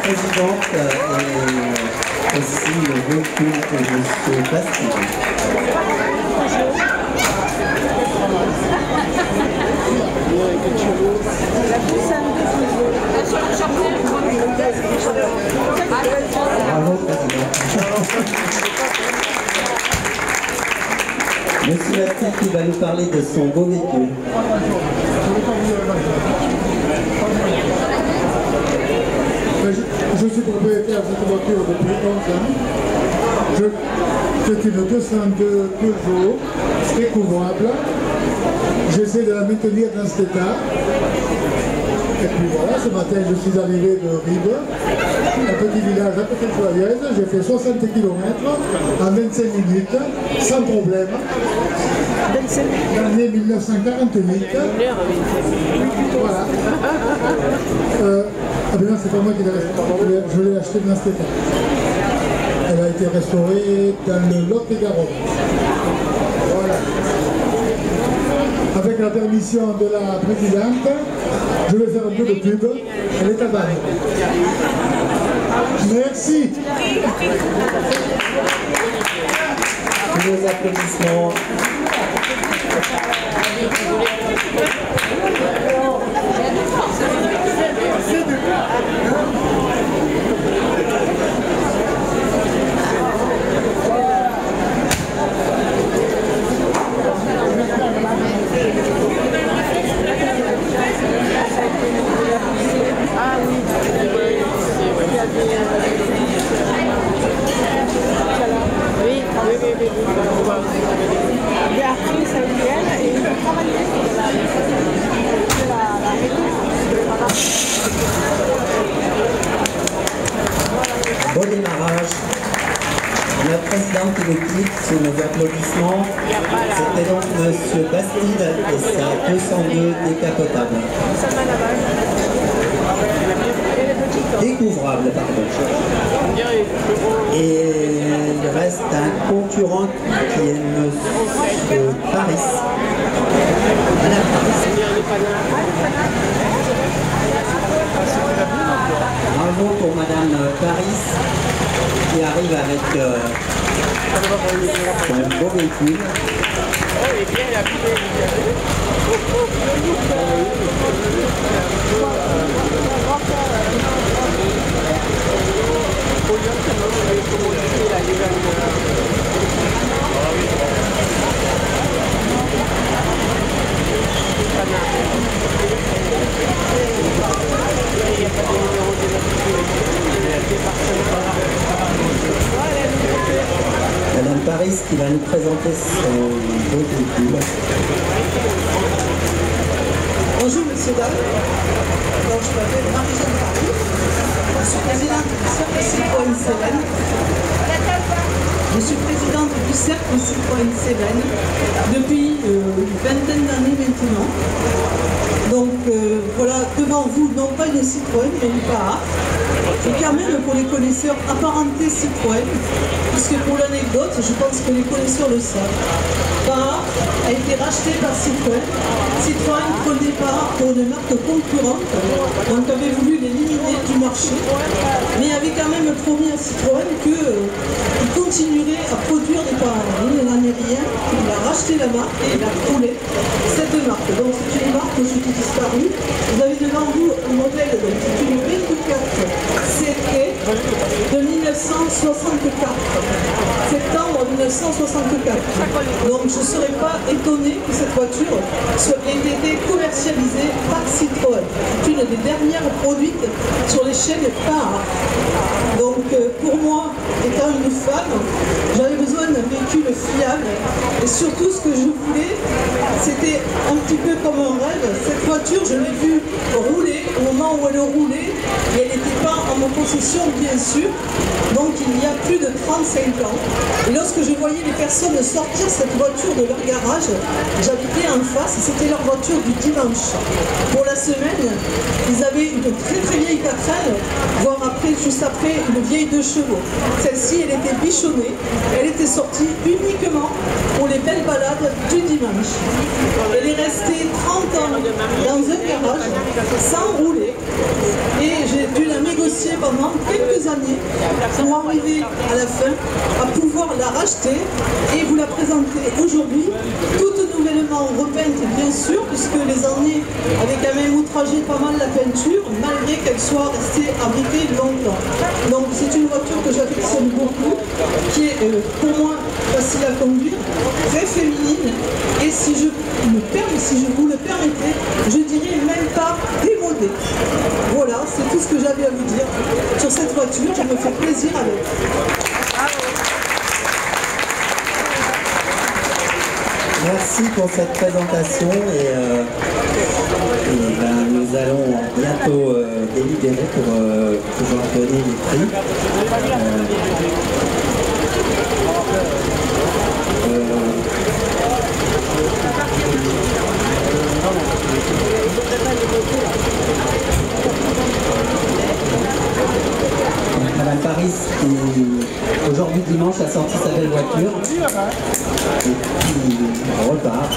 présidente et aussi le véhicule de M. Bastille. Bravo, président. Monsieur Bastille qui va nous parler de son beau véhicule. Je suis propriétaire de cette voiture depuis 11 ans. C'est une 202 Peugeot découvrable. J'essaie de la maintenir dans cet état. Et puis voilà, ce matin je suis arrivé de Ribe, un petit village à côté de Joyeuse. J'ai fait 60 km en 25 minutes, sans problème. L'année 1948. Voilà. Ah ben non, c'est pas moi qui l'ai restaurée, je l'ai acheté dans cet état. Elle a été restaurée dans le Lot-et-Garonne. Voilà. Avec la permission de la présidente, je vais faire un peu de pub. Elle est à Bâle. Merci. Tous nos applaudissements. Bon démarrage. Notre présidente qui nous quitte sous nos applaudissements, c'était donc M. Bastide et sa 202 décapotable. Découvrable, pardon. Et il reste un concurrent qui est M. Paris. Madame Paris. Bravo pour Madame Paris qui arrive avec son beau véhicule. Madame Paris qui va nous présenter son beau véhicule. Bonjour Monsieur Dames, donc, je m'appelle Marie-Jeanne Paris, je suis présidente du cercle Citroën Cévennes. Je suis présidente du cercle Citroën Cévennes depuis une vingtaine d'années maintenant. Donc voilà, devant vous, non pas une Citroën, mais une Paar. Et quand même pour les connaisseurs apparentés Citroën, puisque pour l'anecdote, je pense que les connaisseurs le savent. Paar a été racheté par Citroën. Citroën prenait Paar pour une marque concurrente, donc avait voulu l'éliminer du marché, mais avait quand même promis à Citroën qu'il continuerait à produire des Paar. Il n'en est rien, il a racheté la marque et il a roulé cette marque. Donc c'est une marque aujourd'hui disparue. Vous avez devant vous un modèle, c'est une V24 CT de 1964. Septembre 1964. Donc je ne serais pas étonné que cette voiture ait été commercialisée par Citroën. C'est une des dernières produites sur les chaînes Paar. Donc pour moi, étant une femme, j'avais besoin d'un véhicule fiable et surtout ce que je voulais, c'était un petit peu comme un rêve. Cette voiture, je l'ai vue rouler au moment où elle roulait et elle n'était pas en ma possession bien sûr, donc il y a plus de 35 ans. Et lorsque je voyais les personnes sortir cette voiture de leur garage, j'habitais en face, c'était leur voiture du dimanche. Pour la semaine, ils avaient une très très vieille 4L, voire après, juste après, une vieille 2 chevaux. Celle-ci, elle était bichonnée, elle était sortie uniquement pour les belles balades du dimanche. Elle est restée 30 ans dans un garage, sans rouler, et j'ai dû la négocier pendant quelques années pour arriver à la fin à pouvoir la racheter et vous la présenter aujourd'hui, toute nouvellement repeinte bien sûr, puisque les années avaient quand même outragé pas mal la peinture, malgré qu'elle soit restée abritée longtemps. Donc c'est une voiture que j'affectionne beaucoup, qui est pour moi facile à conduire, très féminine, et si je vous le permettez, je dirais même pas démodée. Voilà, c'est tout ce que j'avais à vous dire sur cette voiture, je me fais plaisir avec. Merci pour cette présentation et nous allons bientôt délibérer pour pouvoir donner les prix. Madame Paris, qui aujourd'hui dimanche a sorti sa belle voiture et qui repart.